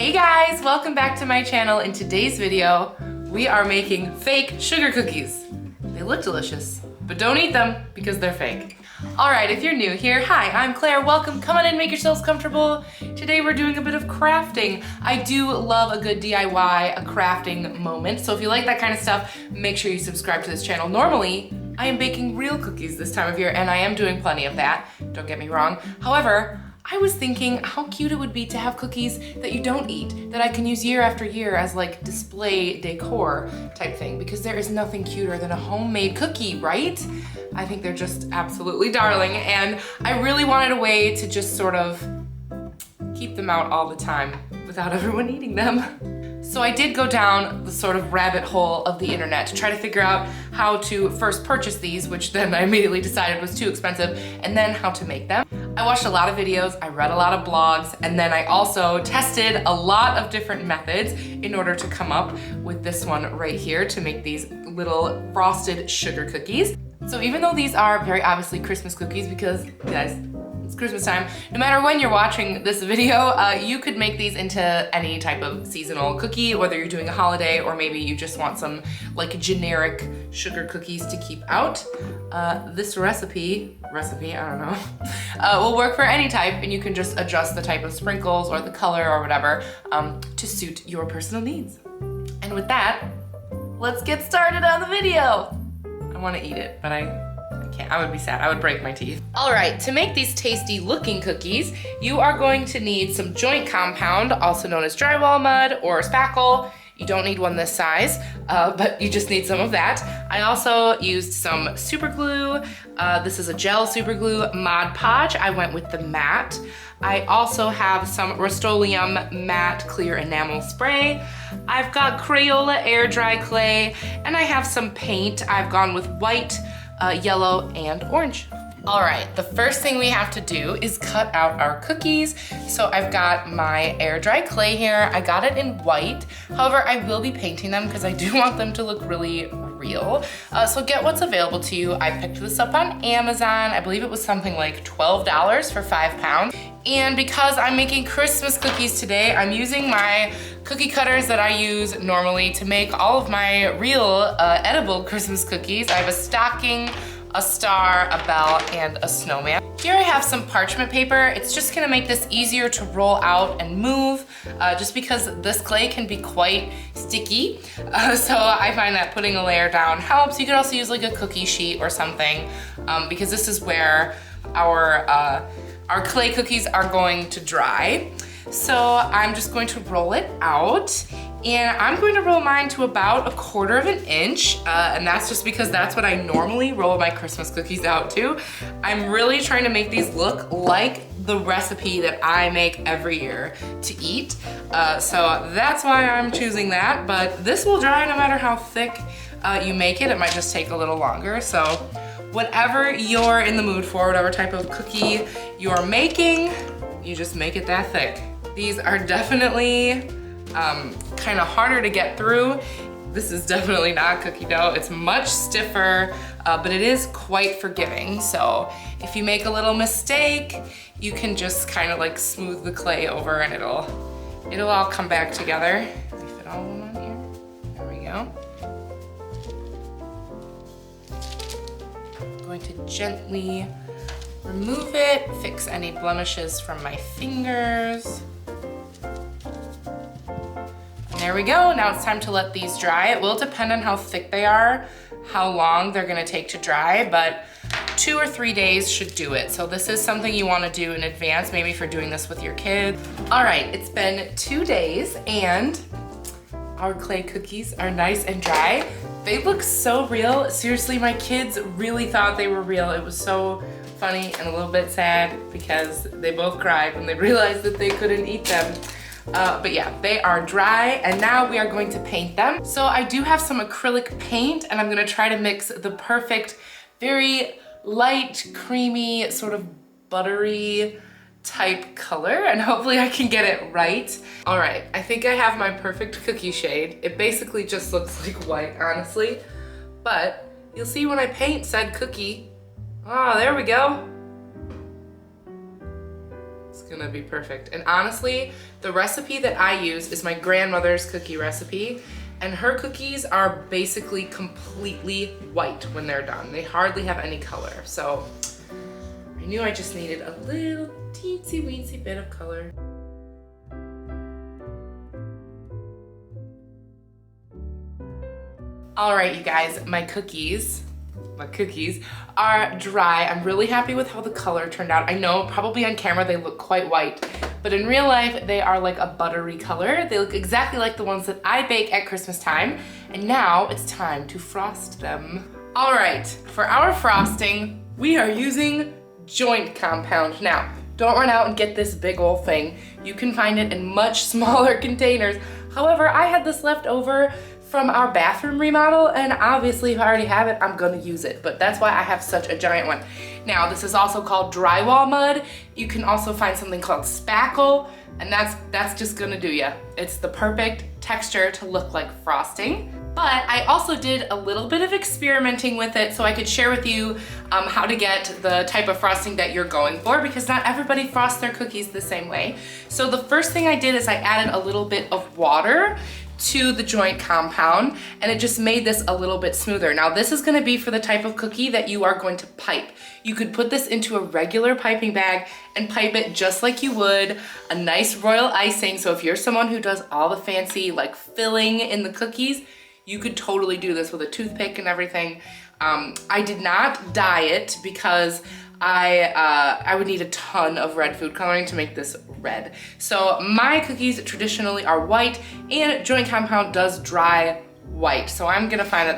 Hey guys, welcome back to my channel. In today's video, we are making fake sugar cookies. They look delicious, but don't eat them because they're fake. All right, if you're new here, hi, I'm Claire. Welcome, come on in, make yourselves comfortable. Today we're doing a bit of crafting. I do love a good DIY, a crafting moment. So if you like that kind of stuff, make sure you subscribe to this channel. Normally, I am baking real cookies this time of year, and I am doing plenty of that, don't get me wrong. However, I was thinking how cute it would be to have cookies that you don't eat, that I can use year after year as like display decor type thing, because there is nothing cuter than a homemade cookie, right? I think they're just absolutely darling, and I really wanted a way to just sort of keep them out all the time without everyone eating them. So I did go down the sort of rabbit hole of the internet to try to figure out how to first purchase these, which then I immediately decided was too expensive, and then how to make them. I watched a lot of videos, I read a lot of blogs, and then I also tested a lot of different methods in order to come up with this one right here to make these little frosted sugar cookies. So even though these are very obviously Christmas cookies, because guys, it's Christmas time, no matter when you're watching this video, you could make these into any type of seasonal cookie, whether you're doing a holiday or maybe you just want some like generic sugar cookies to keep out. This recipe, I don't know, will work for any type, and you can just adjust the type of sprinkles or the color or whatever to suit your personal needs. And with that, let's get started on the video. I want to eat it, but I can't. I would be sad. I would break my teeth. All right, to make these tasty looking cookies, you are going to need some joint compound, also known as drywall mud or spackle. You don't need one this size, but you just need some of that. I also used some super glue. This is a gel super glue Mod Podge. I went with the matte. I also have some Rust-Oleum matte clear enamel spray. I've got Crayola air dry clay, and I have some paint. I've gone with white, yellow, and orange. All right, the first thing we have to do is cut out our cookies. So I've got my air dry clay here. I got it in white. However, I will be painting them because I do want them to look really real. So get what's available to you. I picked this up on Amazon. I believe it was something like $12 for 5 pounds. And because I'm making Christmas cookies today, I'm using my cookie cutters that I use normally to make all of my real edible Christmas cookies. I have a stocking, a star, a bell, and a snowman. Here I have some parchment paper. It's just gonna make this easier to roll out and move, just because this clay can be quite sticky. So I find that putting a layer down helps. You could also use like a cookie sheet or something, because this is where our clay cookies are going to dry. So I'm just going to roll it out, and I'm going to roll mine to about 1/4 of an inch, and that's just because that's what I normally roll my Christmas cookies out to. I'm really trying to make these look like the recipe that I make every year to eat. So that's why I'm choosing that, but this will dry no matter how thick you make it. It might just take a little longer. So whatever you're in the mood for, whatever type of cookie you're making, you just make it that thick. These are definitely kind of harder to get through. This is definitely not cookie dough. It's much stiffer, but it is quite forgiving. So if you make a little mistake, you can just kind of like smooth the clay over and it'll all come back together. Let me fit all of them on here. There we go. I'm going to gently remove it, fix any blemishes from my fingers. And there we go. Now it's time to let these dry. It will depend on how thick they are, how long they're gonna take to dry, but 2 or 3 days should do it. So this is something you wanna do in advance, maybe for doing this with your kids. All right, it's been 2 days and our clay cookies are nice and dry. They look so real. Seriously, my kids really thought they were real. It was so funny and a little bit sad because they both cried when they realized that they couldn't eat them. But yeah, they are dry, and now we are going to paint them. So I do have some acrylic paint, and I'm gonna try to mix the perfect, very light, creamy, sort of buttery type color, and hopefully I can get it right. All right, I think I have my perfect cookie shade. It basically just looks like white, honestly, but you'll see when I paint said cookie. Oh, there we go. It's gonna be perfect. And honestly, the recipe that I use is my grandmother's cookie recipe, and her cookies are basically completely white when they're done. They hardly have any color. So I knew I just needed a little teensy weensy bit of color. All right, you guys, my cookies are dry. I'm really happy with how the color turned out. I know probably on camera they look quite white, but in real life they are like a buttery color. They look exactly like the ones that I bake at Christmas time. And now it's time to frost them. All right, for our frosting, we are using joint compound. Now, don't run out and get this big old thing. You can find it in much smaller containers. However, I had this left over from our bathroom remodel, and obviously if I already have it, I'm gonna use it, but that's why I have such a giant one. Now, this is also called drywall mud. You can also find something called spackle, and that's just gonna do ya. It's the perfect texture to look like frosting. But I also did a little bit of experimenting with it so I could share with you how to get the type of frosting that you're going for, because not everybody frosts their cookies the same way. So the first thing I did is I added a little bit of water to the joint compound, and it just made this a little bit smoother. Now this is gonna be for the type of cookie that you are going to pipe. You could put this into a regular piping bag and pipe it just like you would a nice royal icing. So if you're someone who does all the fancy like filling in the cookies, you could totally do this with a toothpick and everything. I did not dye it because I would need a ton of red food coloring to make this red. So my cookies traditionally are white, and joint compound does dry white. So I'm gonna find that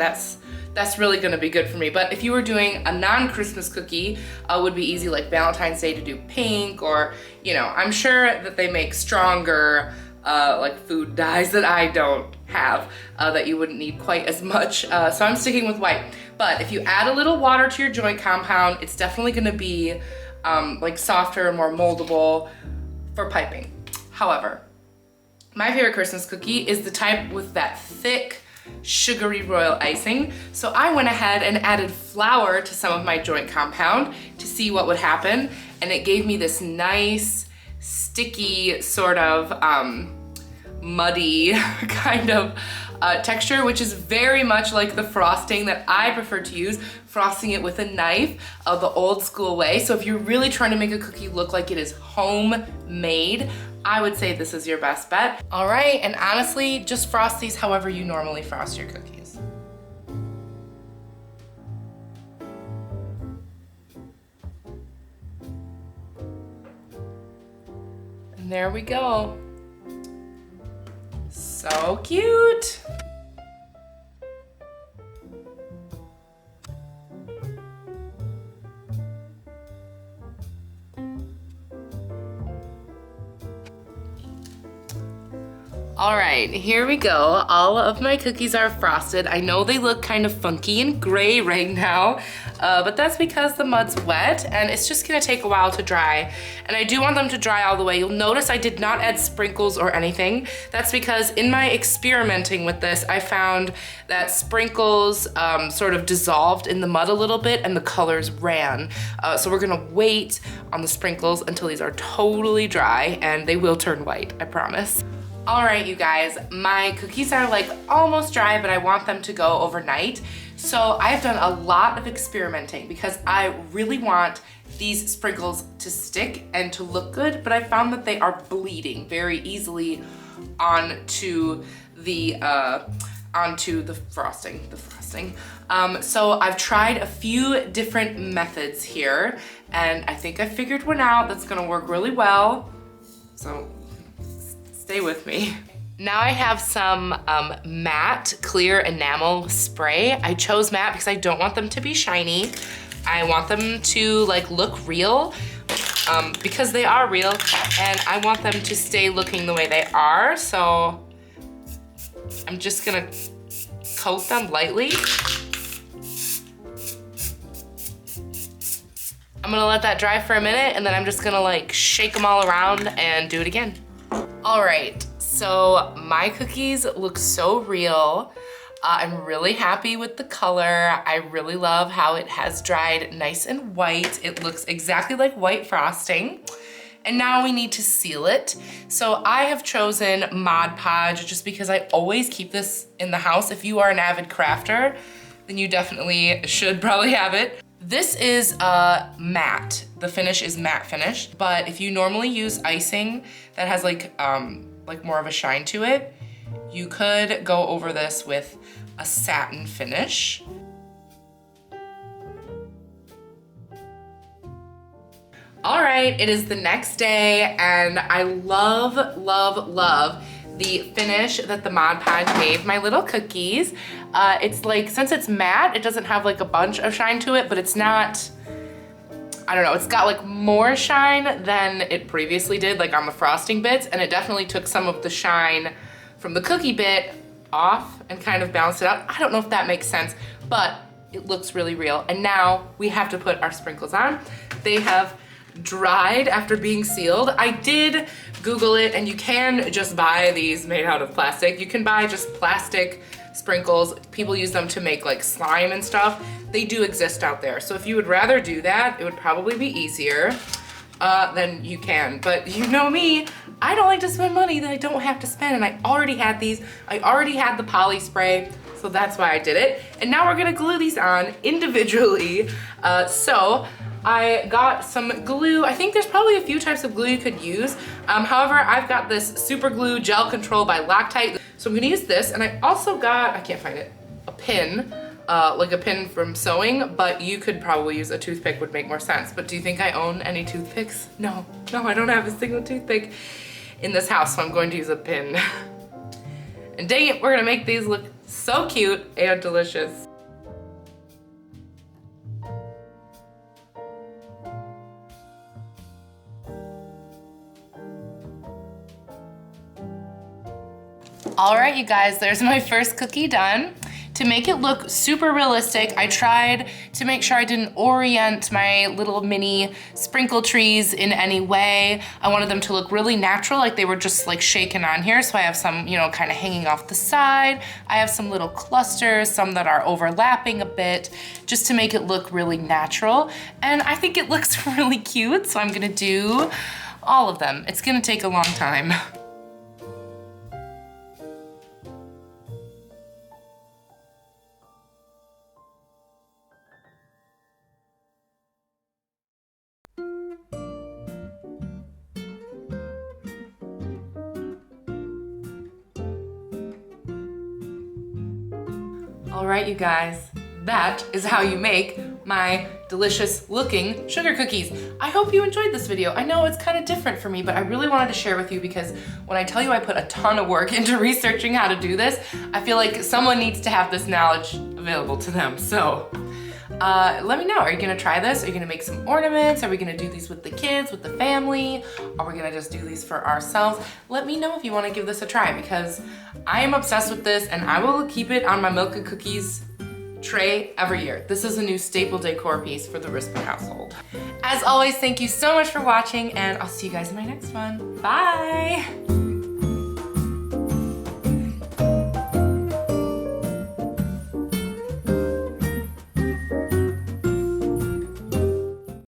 that's really gonna be good for me. But if you were doing a non-Christmas cookie, would be easy like Valentine's Day to do pink, or, you know, I'm sure that they make stronger like food dyes that I don't have, that you wouldn't need quite as much. So I'm sticking with white. But if you add a little water to your joint compound, it's definitely gonna be like softer, more moldable for piping. However, my favorite Christmas cookie is the type with that thick, sugary royal icing. So I went ahead and added flour to some of my joint compound to see what would happen. And it gave me this nice, sticky, sort of muddy kind of texture, which is very much like the frosting that I prefer to use, frosting it with a knife the old school way. So if you're really trying to make a cookie look like it is homemade, I would say this is your best bet. All right, and honestly, just frost these however you normally frost your cookies. And there we go. So cute. All right, here we go. All of my cookies are frosted. I know they look kind of funky and gray right now, but that's because the mud's wet and it's just gonna take a while to dry. And I do want them to dry all the way. You'll notice I did not add sprinkles or anything. That's because in my experimenting with this, I found that sprinkles sort of dissolved in the mud a little bit and the colors ran. So we're gonna wait on the sprinkles until these are totally dry, and they will turn white, I promise. All right, you guys, my cookies are like almost dry, but I want them to go overnight. So I've done a lot of experimenting because I really want these sprinkles to stick and to look good, but I found that they are bleeding very easily onto the frosting. So I've tried a few different methods here, and I think I figured one out that's gonna work really well. So stay with me. Now I have some matte clear enamel spray. I chose matte because I don't want them to be shiny. I want them to like look real because they are real, and I want them to stay looking the way they are. So I'm just gonna coat them lightly. I'm gonna let that dry for a minute, and then I'm just gonna like shake them all around and do it again. All right, so my cookies look so real. I'm really happy with the color. I really love how it has dried nice and white. It looks exactly like white frosting. And now we need to seal it. So I have chosen Mod Podge just because I always keep this in the house. If you are an avid crafter, then you definitely should probably have it. This is matte. The finish is matte finish, but if you normally use icing that has like more of a shine to it, you could go over this with a satin finish. All right, it is the next day and I love, love, love the finish that the Mod Podge gave my little cookies. It's like, since it's matte, it doesn't have like a bunch of shine to it, but it's not, I don't know, it's got like more shine than it previously did, like on the frosting bits, and it definitely took some of the shine from the cookie bit off and kind of balanced it out. I don't know if that makes sense, but it looks really real. And now we have to put our sprinkles on. They have dried after being sealed. I did Google it, and you can just buy these made out of plastic. You can buy just plastic sprinkles. People use them to make like slime and stuff. They do exist out there. So if you would rather do that, it would probably be easier, then you can. But you know me, I don't like to spend money that I don't have to spend, and I already had these. I already had the poly spray, so that's why I did it. And now we're gonna glue these on individually. So I got some glue. I think there's probably a few types of glue you could use. However, I've got this Super Glue Gel Control by Loctite. So I'm gonna use this, and I also got, I can't find it, a pin, like a pin from sewing, but you could probably use a toothpick, would make more sense. But do you think I own any toothpicks? No, I don't have a single toothpick in this house, so I'm going to use a pin. And dang it, we're gonna make these look so cute and delicious. All right, you guys, there's my first cookie done. To make it look super realistic, I tried to make sure I didn't orient my little mini sprinkle trees in any way. I wanted them to look really natural, like they were just like shaken on here. So I have some, you know, kind of hanging off the side. I have some little clusters, some that are overlapping a bit, just to make it look really natural. And I think it looks really cute, so I'm gonna do all of them. It's gonna take a long time. All right, you guys, that is how you make my delicious looking sugar cookies. I hope you enjoyed this video. I know it's kind of different for me, but I really wanted to share with you because when I tell you I put a ton of work into researching how to do this, I feel like someone needs to have this knowledge available to them. So let me know, are you gonna try this? Are you gonna make some ornaments? Are we gonna do these with the kids, with the family? Are we gonna just do these for ourselves? Let me know if you wanna give this a try because I am obsessed with this and I will keep it on my Milk and Cookies tray every year. This is a new staple decor piece for the Rispin household. As always, thank you so much for watching and I'll see you guys in my next one. Bye!